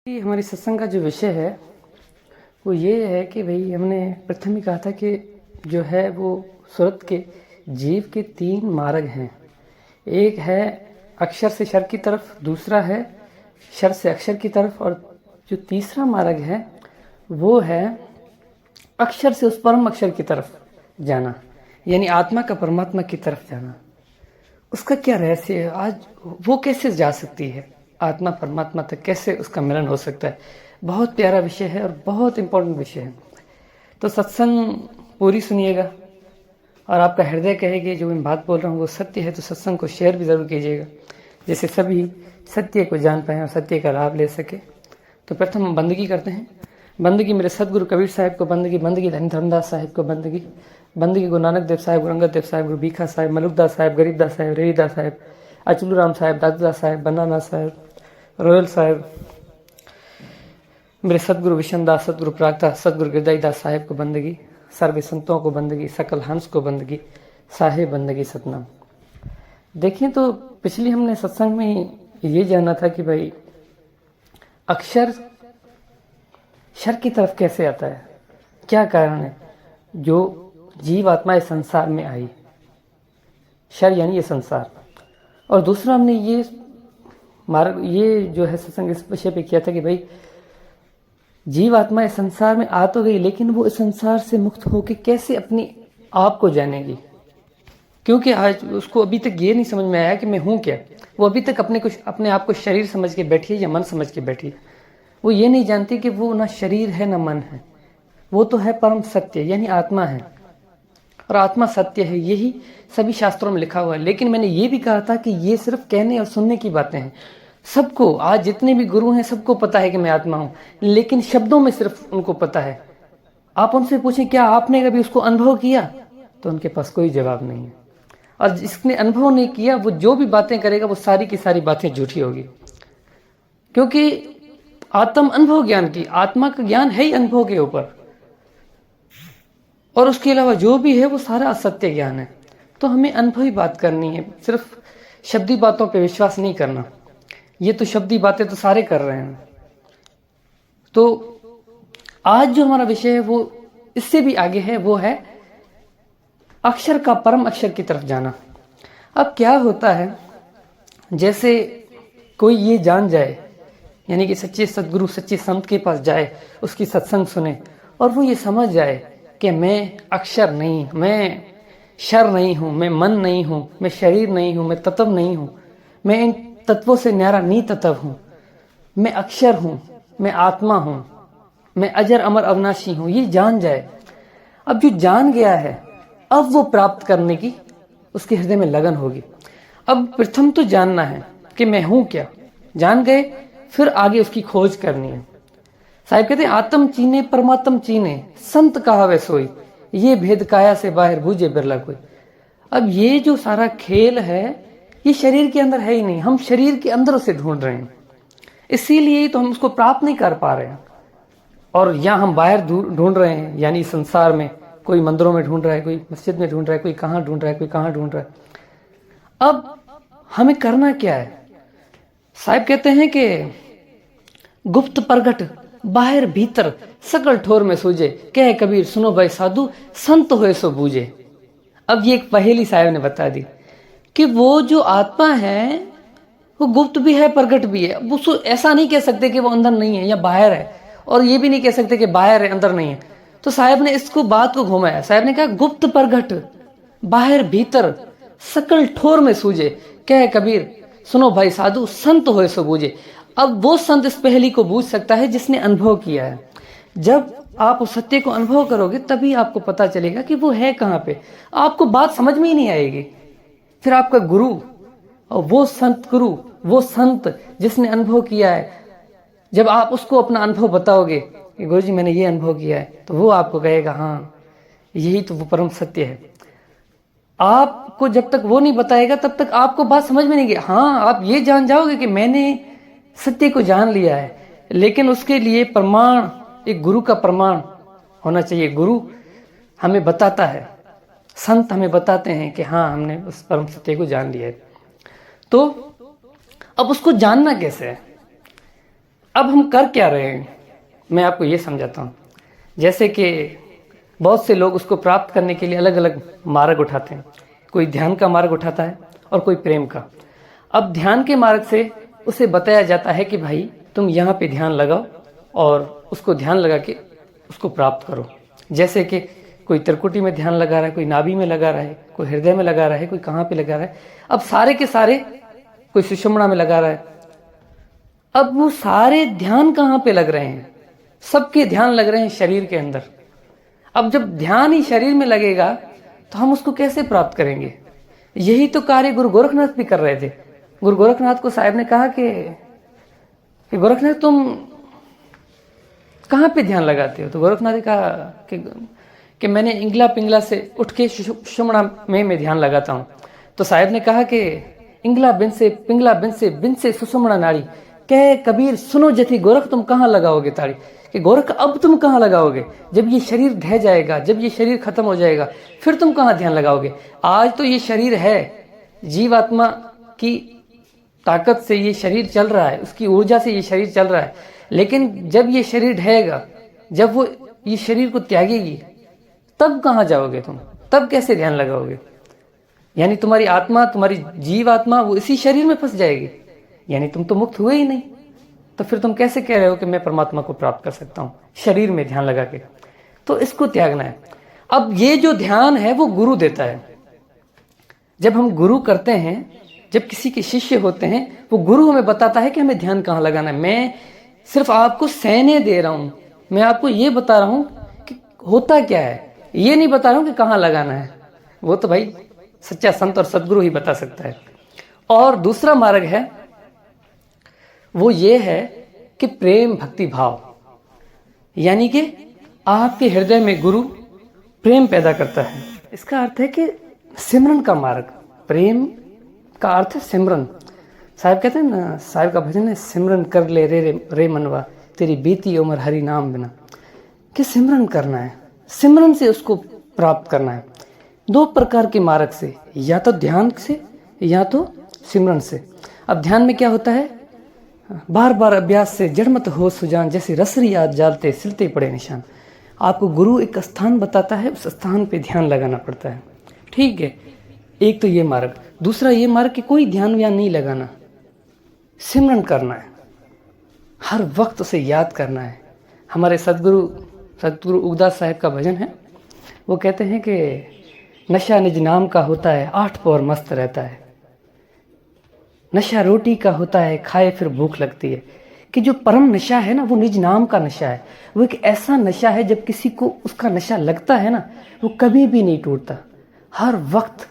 कि हमारी सत्संग का जो विषय है वो ये है कि भाई हमने प्रथम ही कहा था कि जो है वो सूरत के जीव के 3 मार्ग हैं। एक है अक्षर से शर की तरफ, दूसरा है शर से अक्षर की तरफ, और जो तीसरा मार्ग है वो है अक्षर से उस परम अक्षर की तरफ जाना, यानी आत्मा का परमात्मा की तरफ जाना। उसका क्या रहस्य है? आज वो कैसे जा सकती है आत्मा परमात्मा तक, कैसे उसका मिलन हो सकता है? बहुत प्यारा विषय है और बहुत इंपॉर्टेंट विषय है। तो सत्संग पूरी सुनिएगा और आपका हृदय कहेगी जो मैं बात बोल रहा हूँ वो सत्य है, तो सत्संग को शेयर भी ज़रूर कीजिएगा, जैसे सभी सत्य को जान पाएँ और सत्य का लाभ ले सके। तो प्रथम हम बंदगी करते हैं। बंदगी मेरे सदगुरु कबीर साहिब को बंदगी, बंदगी धनी धर्मदास साहिब को बंदगी, बंदगी गुरु नानक देव साहिब, गुरु अंगद देव साहिब, गुरु भीखा साहिब, मलुकदास साहिब, गरीबदास साहिब, रेरीदास साहिब, अचलूराम साहिब, दासदास साहिब, बनानाथ साहिब, रोयल साहिब, मेरे सदगुरु विशनदास, सदगुरु प्रागदास, सदगुरु गिरदाईदास साहिब को बंदगी, सर्वे संतों को बंदगी, सकल हंस को बंदगी, साहेब बंदगी सतनाम। देखें तो पिछली हमने सत्संग में ये जाना था कि भाई अक्षर शर की तरफ कैसे आता है, क्या कारण है जो जीव आत्मा इस संसार में आई, शर यानी ये संसार। और दूसरा हमने ये मार्ग, ये जो है सत्संग इस विषय पे किया था कि भाई जीव आत्मा इस संसार में आ तो गई, लेकिन वो इस संसार से मुक्त होकर कैसे अपनी आप को जानेगी, क्योंकि आज उसको अभी तक ये नहीं समझ में आया कि मैं हूँ क्या। वो अभी तक अपने आप को शरीर समझ के बैठी है या मन समझ के बैठी है। वो ये नहीं जानती कि वो ना शरीर है ना मन है, वो तो है परम सत्य यानी आत्मा है, और आत्मा सत्य है, यही सभी शास्त्रों में लिखा हुआ है। लेकिन मैंने ये भी कहा था कि ये सिर्फ कहने और सुनने की बातें हैं। सबको, आज जितने भी गुरु हैं सबको पता है कि मैं आत्मा हूं, लेकिन शब्दों में सिर्फ उनको पता है। आप उनसे पूछें क्या आपने कभी उसको अनुभव किया, तो उनके पास कोई जवाब नहीं है। और जिसने अनुभव नहीं किया वो जो भी बातें करेगा वो सारी की सारी बातें झूठी होगी, क्योंकि आत्म अनुभव ज्ञान की, आत्मा का ज्ञान है ही अनुभव के ऊपर, और उसके अलावा जो भी है वो सारा असत्य ज्ञान है। तो हमें अनुभवी बात करनी है, सिर्फ शब्दी बातों पे विश्वास नहीं करना। ये तो शब्दी बातें तो सारे कर रहे हैं। तो आज जो हमारा विषय है वो इससे भी आगे है, वो है अक्षर का परम अक्षर की तरफ जाना। अब क्या होता है, जैसे कोई ये जान जाए, यानी कि सच्चे सदगुरु सच्चे संत के पास जाए, उसकी सत्संग सुने और वो ये समझ जाए कि मैं अक्षर नहीं, मैं शर नहीं हूं, मैं मन नहीं हूं, मैं शरीर नहीं हूं, मैं तत्व नहीं हूं, मैं इन तत्वों से न्यारा नी तत्व हूं, मैं अक्षर हूं, मैं आत्मा हूं, मैं अजर अमर अविनाशी हूं, ये जान जाए। अब जो जान गया है, अब वो प्राप्त करने की उसके हृदय में लगन होगी। अब प्रथम तो जानना है कि मैं हूं क्या, जान गए, फिर आगे उसकी खोज करनी है। साहिब कहते हैं आत्म चीने परमात्म चीने, संत कहावे सोई, ये भेद काया से बाहर बूझे बिरला कोई। अब ये जो सारा खेल है ये शरीर के अंदर है ही नहीं, हम शरीर के अंदर उसे ढूंढ रहे हैं, इसीलिए तो हम उसको प्राप्त नहीं कर पा रहे हैं। और यहाँ हम बाहर ढूंढ रहे हैं, यानी संसार में कोई मंदिरों में ढूंढ रहा है, कोई मस्जिद में ढूंढ रहा है, कोई कहाँ ढूंढ रहा है, कोई कहाँ ढूंढ रहा है। अब हमें करना क्या है? साहिब कहते हैं कि गुप्त प्रगट बाहर भीतर सकल ठोर में सूझे, कह कबीर सुनो भाई साधु संत होए सो बूझे। अब ये एक पहेली साहिब ने बता दी कि वो जो आत्मा है वो गुप्त भी है प्रगट भी है। अब उसको ऐसा नहीं कह सकते कि वो अंदर नहीं है या बाहर है, और ये भी नहीं कह सकते कि बाहर है अंदर नहीं है। तो साहिब ने इसको बात को घुमाया, साहिब ने कहा गुप्त प्रगट बाहर भीतर सकल ठोर में सूझे, कह कबीर सुनो भाई साधु संत होए सो बूझे। अब वो संत इस पहेली को बूझ सकता है जिसने अनुभव किया है। जब आप उस सत्य को अनुभव करोगे तभी आपको पता चलेगा कि वो है कहाँ पे। आपको बात समझ में ही नहीं आएगी। फिर आपका गुरु और वो संत गुरु, वो संत जिसने अनुभव किया है, जब आप उसको अपना अनुभव बताओगे कि गुरु जी मैंने ये अनुभव किया है, तो वो आपको कहेगा हाँ यही तो वो परम सत्य है। आपको जब तक वो नहीं बताएगा तब तक आपको बात समझ में नहीं गई। हाँ आप ये जान जाओगे कि मैंने सत्य को जान लिया है, लेकिन उसके लिए प्रमाण, एक गुरु का प्रमाण होना चाहिए। गुरु हमें बताता है, संत हमें बताते हैं कि हाँ हमने उस परम सत्य को जान लिया है। तो अब उसको जानना कैसे है? अब हम कर क्या रहे हैं, मैं आपको ये समझाता हूँ। जैसे कि बहुत से लोग उसको प्राप्त करने के लिए अलग अलग मार्ग उठाते हैं। कोई ध्यान का मार्ग उठाता है और कोई प्रेम का। अब ध्यान के मार्ग से उसे बताया जाता है कि भाई तुम यहाँ पे ध्यान लगाओ और उसको ध्यान लगा के उसको प्राप्त करो। जैसे कि कोई त्रिकुटी में ध्यान लगा रहा है, कोई नाभि में लगा रहा है, कोई हृदय में लगा रहा है, कोई कहाँ पे लगा रहा है। अब सारे के सारे, कोई सुषुम्ना में लगा रहा है। अब वो सारे ध्यान कहाँ पे लग रहे हैं? सबके ध्यान लग रहे हैं शरीर के अंदर। अब जब ध्यान ही शरीर में लगेगा तो हम उसको कैसे प्राप्त करेंगे? यही तो कार्य गुरु गोरखनाथ भी कर रहे थे। गुरु गोरखनाथ को साहब ने कहा कि गोरखनाथ तुम कहाँ पे ध्यान लगाते हो? तो गोरखनाथ ने कहा कि मैंने इंगला पिंगला से उठ के सुषुम्ना में ध्यान लगाता हूँ। तो साहब ने कहा कि इंगला बिन से पिंगला बिन से सुषुम्ना नाड़ी, कह कबीर सुनो जथी गोरख तुम कहाँ लगाओगे ताड़ी। कि गोरख अब तुम कहाँ लगाओगे? जब ये शरीर ढह जाएगा, जब ये शरीर खत्म हो जाएगा, फिर तुम कहाँ ध्यान लगाओगे? आज तो ये शरीर है, जीवात्मा की ताकत से ये शरीर चल रहा है, उसकी ऊर्जा से ये शरीर चल रहा है। लेकिन जब ये शरीर ढहेगा, जब वो ये शरीर को त्यागेगी, तब कहाँ जाओगे तुम? तब कैसे ध्यान लगाओगे? यानी तुम्हारी आत्मा, तुम्हारी जीव आत्मा वो इसी शरीर में फंस जाएगी, यानी तुम तो मुक्त हुए ही नहीं। तो फिर तुम कैसे कह रहे हो कि मैं परमात्मा को प्राप्त कर सकता हूँ शरीर में ध्यान लगा के? तो इसको त्यागना है। अब ये जो ध्यान है वो गुरु देता है। जब हम गुरु करते हैं, जब किसी के शिष्य होते हैं, वो गुरु हमें बताता है कि हमें ध्यान कहाँ लगाना है। मैं सिर्फ आपको सहने दे रहा हूँ, मैं आपको ये बता रहा हूँ कि होता क्या है, ये नहीं बता रहा हूँ कि कहाँ लगाना है। वो तो भाई सच्चा संत और सदगुरु ही बता सकता है। और दूसरा मार्ग है वो ये है कि प्रेम भक्ति भाव, यानी कि आपके हृदय में गुरु प्रेम पैदा करता है। इसका अर्थ है कि सिमरन का मार्ग। प्रेम का अर्थ है सिमरन। साहब कहते हैं ना, साहब का भजन है, सिमरन कर ले रे मनवा तेरी बीती उम्र हरि नाम बिना। कि सिमरन करना है, सिमरन से उसको प्राप्त करना है। दो प्रकार के मार्ग से, या तो ध्यान से या तो सिमरन से। अब ध्यान में क्या होता है? बार बार अभ्यास से जड़मत हो सुजान, जैसे रसरी याद जालते सिलते पड़े निशान। आपको गुरु एक स्थान बताता है, उस स्थान पे ध्यान लगाना पड़ता है। ठीक है, एक तो ये मार्ग। दूसरा ये मार्ग कि कोई ध्यान व्यान नहीं लगाना, सिमरन करना है, हर वक्त उसे याद करना है। हमारे सदगुरु उगदास साहब का भजन है, वो कहते हैं कि नशा निज नाम का होता है, 8 पौर मस्त रहता है। नशा रोटी का होता है, खाए फिर भूख लगती है। कि जो परम नशा है ना, वो निज नाम का नशा है। वो एक ऐसा नशा है, जब किसी को उसका नशा लगता है ना, वो कभी भी नहीं टूटता। हर वक्त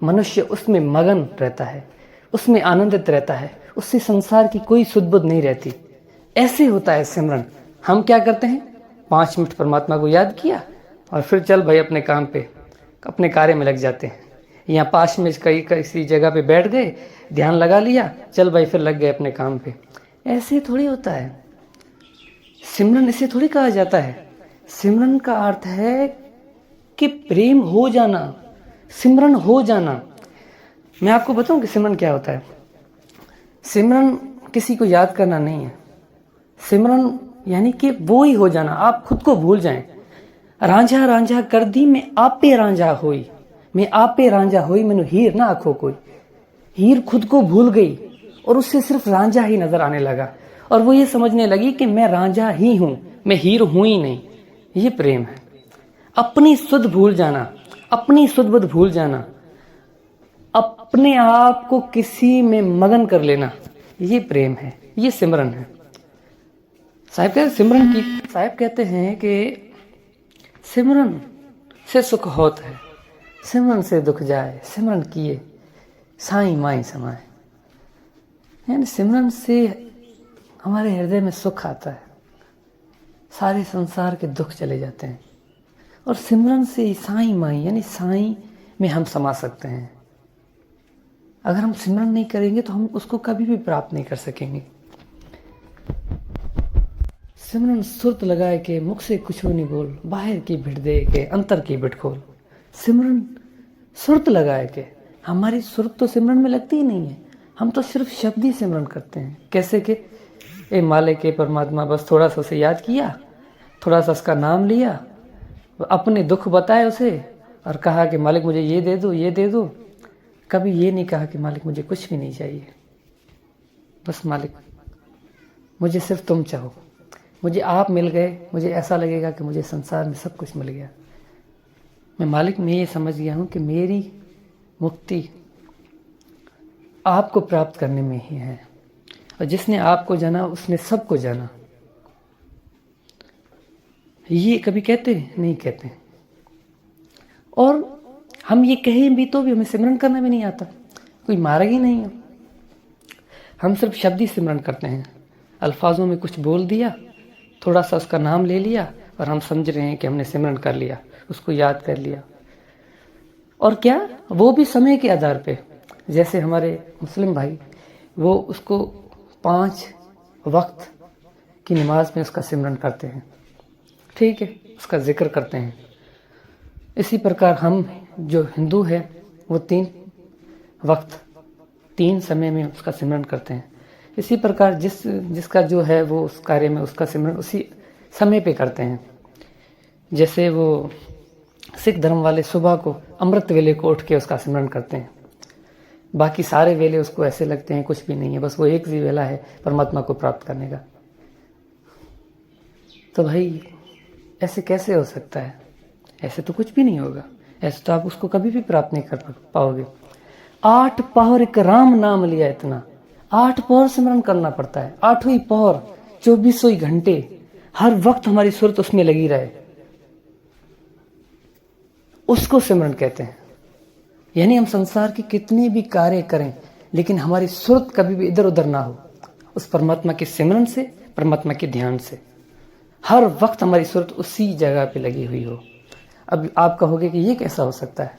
मनुष्य उसमें मगन रहता है, उसमें आनंदित रहता है, उससे संसार की कोई सुध-बुध नहीं रहती। ऐसे होता है सिमरन। हम क्या करते हैं? 5 मिनट परमात्मा को याद किया और फिर चल भाई अपने काम पे, अपने कार्य में लग जाते हैं। या 5 मिनट कहीं किसी जगह पे बैठ गए, ध्यान लगा लिया, चल भाई फिर लग गए अपने काम पे। ऐसे थोड़ी होता है सिमरन। इसे थोड़ी कहा जाता है। सिमरन का अर्थ है कि प्रेम हो जाना, सिमरन हो जाना। मैं आपको बताऊं कि सिमरन क्या होता है। सिमरन किसी को याद करना नहीं है। सिमरन यानी कि वो ही हो जाना, आप खुद को भूल जाएं। रांझा रांझा कर दी मैं आपे रांझा होई, मैं आपे रांझा होई मैनू हीर ना आखो कोई। हीर खुद को भूल गई और उससे सिर्फ रांझा ही नजर आने लगा, और वो ये समझने लगी कि मैं रांझा ही हूं, मैं हीर हूं ही नहीं। ये प्रेम है। अपनी सुध भूल जाना, अपनी सुध-बुध भूल जाना, अपने आप को किसी में मगन कर लेना, ये प्रेम है, ये सिमरन है। साहब कहते हैं कि सिमरन से सुख होत है, सिमरन से दुख जाए, सिमरन किए साईं माई समाए। यानी सिमरन से हमारे हृदय में सुख आता है, सारे संसार के दुख चले जाते हैं। और सिमरन से साईं माई यानी साईं में हम समा सकते हैं। अगर हम सिमरन नहीं करेंगे तो हम उसको कभी भी प्राप्त नहीं कर सकेंगे। सिमरन सुरत लगाए के मुख से कुछ नहीं बोल, बाहर की भिड़ दे के अंतर की भिड़ खोल। सिमरन सुरत लगाए के, हमारी सुरत तो सिमरन में लगती ही नहीं है। हम तो सिर्फ शब्द ही सिमरन करते हैं। कैसे कि ए मालिक ए परमात्मा, बस थोड़ा सा उसे याद किया, थोड़ा सा उसका नाम लिया, अपने दुख बताए उसे और कहा कि मालिक मुझे ये दे दो, ये दे दो। कभी ये नहीं कहा कि मालिक मुझे कुछ भी नहीं चाहिए, बस मालिक मुझे सिर्फ तुम चाहो, मुझे आप मिल गए, मुझे ऐसा लगेगा कि मुझे संसार में सब कुछ मिल गया। मैं मालिक में ये समझ गया हूँ कि मेरी मुक्ति आपको प्राप्त करने में ही है, और जिसने आपको जाना उसने सबको जाना। ये कभी कहते नहीं कहते, और हम ये कहें भी तो भी हमें सिमरन करना भी नहीं आता, कोई मार्ग ही नहीं है। हम सिर्फ शब्द ही सिमरन करते हैं, अल्फाजों में कुछ बोल दिया, थोड़ा सा उसका नाम ले लिया और हम समझ रहे हैं कि हमने सिमरन कर लिया, उसको याद कर लिया। और क्या, वो भी समय के आधार पे। जैसे हमारे मुस्लिम भाई, वो उसको 5 वक्त की नमाज में उसका सिमरन करते हैं, ठीक है, उसका जिक्र करते हैं। इसी प्रकार हम जो हिंदू है वो 3 वक्त 3 समय में उसका सिमरन करते हैं। इसी प्रकार जिसका जो है वो उस कार्य में उसका सिमरन उसी समय पे करते हैं। जैसे वो सिख धर्म वाले सुबह को अमृत वेले को उठ के उसका सिमरन करते हैं, बाकी सारे वेले उसको ऐसे लगते हैं कुछ भी नहीं है, बस वो एक ही वेला है परमात्मा को प्राप्त करने का। तो भाई ऐसे कैसे हो सकता है? ऐसे तो कुछ भी नहीं होगा, ऐसे तो आप उसको कभी भी प्राप्त नहीं कर पाओगे। 8 पहर एक राम नाम लिया, इतना 8 पहर सिमरन करना पड़ता है, 8 पहर 24 घंटे, हर वक्त हमारी सुरत उसमें लगी रहे, उसको सिमरन कहते हैं। यानी हम संसार के कितने भी कार्य करें लेकिन हमारी सुरत कभी भी इधर उधर ना हो, उस परमात्मा के सिमरन से, परमात्मा के ध्यान से हर वक्त हमारी सुरत उसी जगह पे लगी हुई हो। अब आप कहोगे कि ये कैसा हो सकता है,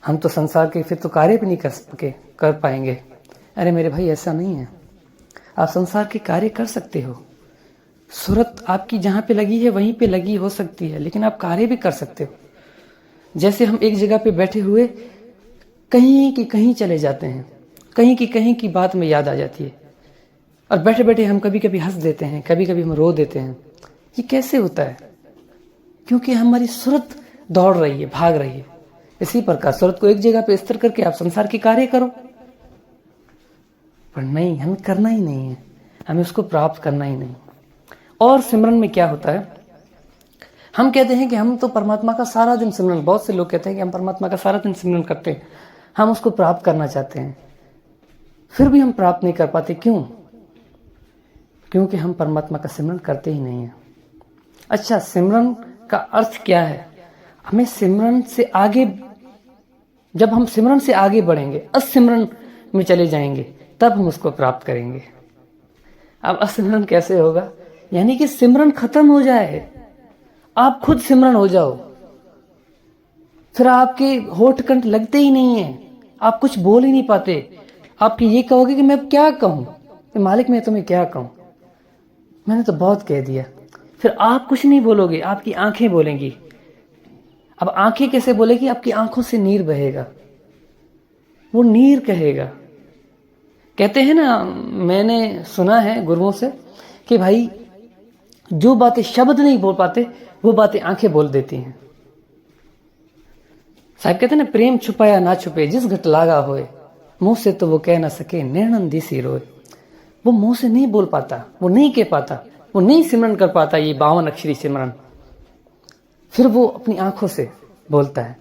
हम तो संसार के फिर तो कार्य भी नहीं कर पाएंगे। अरे मेरे भाई, ऐसा नहीं है। आप संसार के कार्य कर सकते हो, सुरत आपकी जहाँ पे लगी है वहीं पे लगी हो सकती है, लेकिन आप कार्य भी कर सकते हो। जैसे हम एक जगह पे बैठे हुए कहीं की कहीं चले जाते हैं, कहीं की बात में याद आ जाती है, और बैठे बैठे हम कभी कभी हंस देते हैं, कभी कभी हम रो देते हैं। ये कैसे होता है? क्योंकि हमारी सुरत दौड़ रही है, भाग रही है। इसी प्रकार सुरत को एक जगह पे स्थिर करके आप संसार के कार्य करो, पर नहीं, हमें करना ही नहीं है, हमें उसको प्राप्त करना ही नहीं। और सिमरन में क्या होता है, हम कहते हैं कि हम तो परमात्मा का सारा दिन सिमरन, बहुत से लोग कहते हैं कि हम परमात्मा का सारा दिन सिमरन करते हैं, हम उसको प्राप्त करना चाहते हैं, फिर भी हम प्राप्त नहीं कर पाते। क्यों? क्योंकि हम परमात्मा का सिमरन करते ही नहीं है। अच्छा, सिमरन का अर्थ क्या है? हमें सिमरन से आगे, जब हम सिमरन से आगे बढ़ेंगे, असिमरन में चले जाएंगे, तब हम उसको प्राप्त करेंगे। अब असिमरन कैसे होगा? यानी कि सिमरन खत्म हो जाए, आप खुद सिमरन हो जाओ, फिर आपके होठ कंठ लगते ही नहीं है, आप कुछ बोल ही नहीं पाते। आप ये कहोगे कि मैं क्या कहूं, मालिक मैं तुम्हें क्या कहूं, मैंने तो बहुत कह दिया। फिर आप कुछ नहीं बोलोगे, आपकी आंखें बोलेंगी। अब आंखें कैसे बोलेगी? आपकी आंखों से नीर बहेगा, वो नीर कहेगा। कहते हैं ना, मैंने सुना है गुरुओं से कि भाई जो बातें शब्द नहीं बोल पाते वो बातें आंखें बोल देती हैं। साहब कहते हैं ना, प्रेम छुपाया ना छुपे जिस घट लागा होए, मुंह से तो वो कह ना सके नैणन दिसी रोए। वो मुंह से नहीं बोल पाता, वो नहीं कह पाता, वो नहीं सिमरन कर पाता ये 52 अक्षरी सिमरन, फिर वो अपनी आंखों से बोलता है,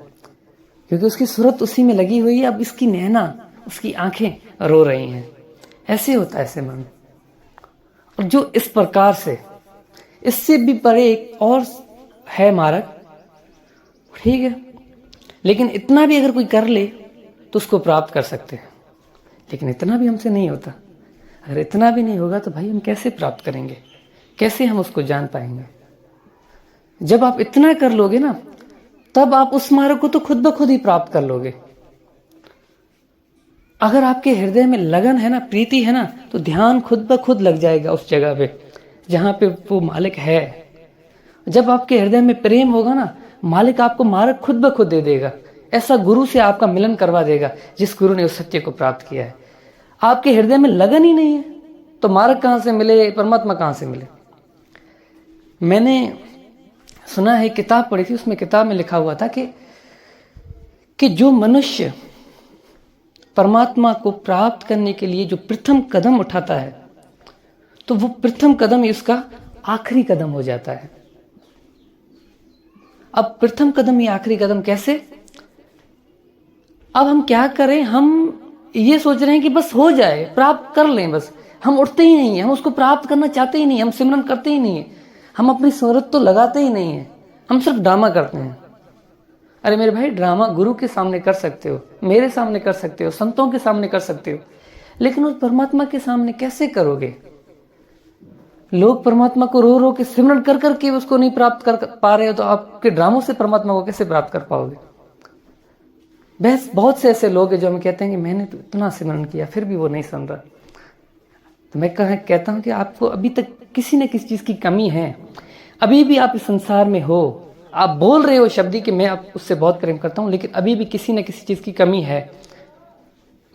क्योंकि उसकी सूरत उसी में लगी हुई है। अब इसकी नैना, उसकी आंखें रो रही हैं। ऐसे होता है सिमरन। और जो इस प्रकार से, इससे भी परे एक और है मार्ग, ठीक है, लेकिन इतना भी अगर कोई कर ले तो उसको प्राप्त कर सकते हैं, लेकिन इतना भी हमसे नहीं होता। अगर इतना भी नहीं होगा तो भाई हम कैसे प्राप्त करेंगे, कैसे हम उसको जान पाएंगे? जब आप इतना कर लोगे ना, तब आप उस मार्ग को तो खुद ब खुद ही प्राप्त कर लोगे। अगर आपके हृदय में लगन है ना, प्रीति है ना, तो ध्यान खुद ब खुद लग जाएगा उस जगह पे जहां पे वो मालिक है। जब आपके हृदय में प्रेम होगा ना, मालिक आपको मार्ग खुद ब खुद दे देगा। ऐसा गुरु से आपका मिलन करवा देगा जिस गुरु ने उस सत्य को प्राप्त किया है। आपके हृदय में लगन ही नहीं है, तो मार्ग कहाँ से मिले, परमात्मा कहाँ से मिले? मैंने सुना है, किताब पढ़ी थी, उसमें किताब में लिखा हुआ था कि जो मनुष्य परमात्मा को प्राप्त करने के लिए जो प्रथम कदम उठाता है, तो वो प्रथम कदम ही उसका आखिरी कदम हो जाता है। अब प्रथम कदम ही आखिरी कदम कैसे? अब हम क्या करें? हम ये सोच रहे हैं कि बस हो जाए, प्राप्त कर लें, बस हम उठते ही नहीं है, हम उसको प्राप्त करना चाहते ही नहीं, हम सिमरन करते ही नहीं है, हम अपनी सूरत तो लगाते ही नहीं है, हम सिर्फ ड्रामा करते हैं। अरे मेरे भाई, ड्रामा गुरु के सामने कर सकते हो, मेरे सामने कर सकते हो, संतों के सामने कर सकते हो, लेकिन उस परमात्मा के सामने कैसे करोगे? लोग परमात्मा को रो रो के सिमरन कर करके उसको नहीं प्राप्त कर पा रहे हो, तो आपके ड्रामों से परमात्मा को कैसे प्राप्त कर पाओगे? बस बहुत से ऐसे लोग हैं जो हमें कहते हैं कि मैंने तो इतना सिमरन किया फिर भी वो नहीं सुन रहा। तो मैं कहता हूं कि आपको अभी तक किसी न किसी चीज की कमी है। अभी भी आप इस संसार में हो, आप बोल रहे हो शब्दी कि मैं आप उससे बहुत प्रेम करता हूं, लेकिन अभी भी किसी न किसी चीज की कमी है।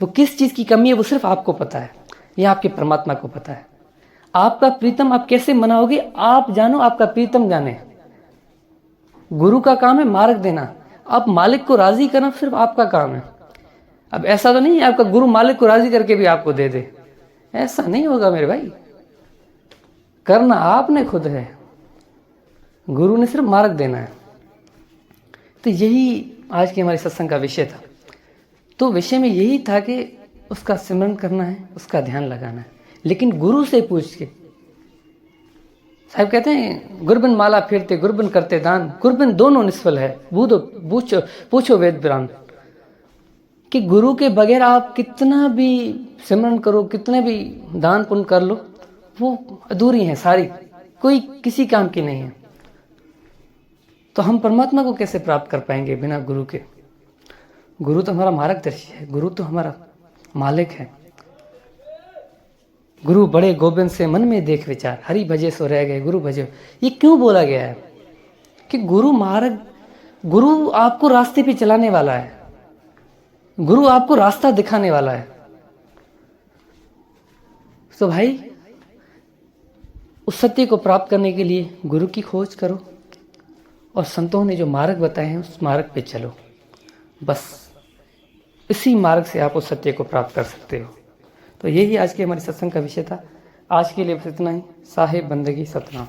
वो किस चीज की कमी है वो सिर्फ आपको पता है या आपके परमात्मा को पता है। आपका प्रीतम आप कैसे मनाओगे, आप जानो, आपका प्रीतम जाने। गुरु का काम है मार्ग देना, आप मालिक को राजी करना सिर्फ आपका काम है। अब ऐसा तो नहीं है आपका गुरु मालिक को राजी करके भी आपको दे दे, ऐसा नहीं होगा मेरे भाई। करना आपने खुद है, गुरु ने सिर्फ मार्ग देना है। तो यही आज की हमारे सत्संग का विषय था। तो विषय में यही था कि उसका सिमरन करना है, उसका ध्यान लगाना है, लेकिन गुरु से पूछ के। साहब कहते हैं गुरबिन माला फेरते गुरबिन करते दान, गुरबिन दोनों निष्फल है, पूछो वेद पुराण। कि गुरु के बगैर आप कितना भी सिमरन करो, कितने भी दान पुण्य कर लो, वो अधूरी है सारी, कोई किसी काम की नहीं है। तो हम परमात्मा को कैसे प्राप्त कर पाएंगे बिना गुरु के? गुरु तो हमारा मार्गदर्शी है, गुरु तो हमारा मालिक है। गुरु बड़े गोबिंद से मन में देख विचार, हरि भजे सो रह गए गुरु भजे। ये क्यों बोला गया है? कि गुरु आपको रास्ते पे चलाने वाला है, गुरु आपको रास्ता दिखाने वाला है। तो भाई उस सत्य को प्राप्त करने के लिए गुरु की खोज करो और संतों ने जो मार्ग बताए हैं उस मार्ग पे चलो। बस इसी मार्ग से आप उस सत्य को प्राप्त कर सकते हो। तो यही आज के हमारे सत्संग का विषय था। आज के लिए बस इतना ही। साहेब बंदगी सतनाम।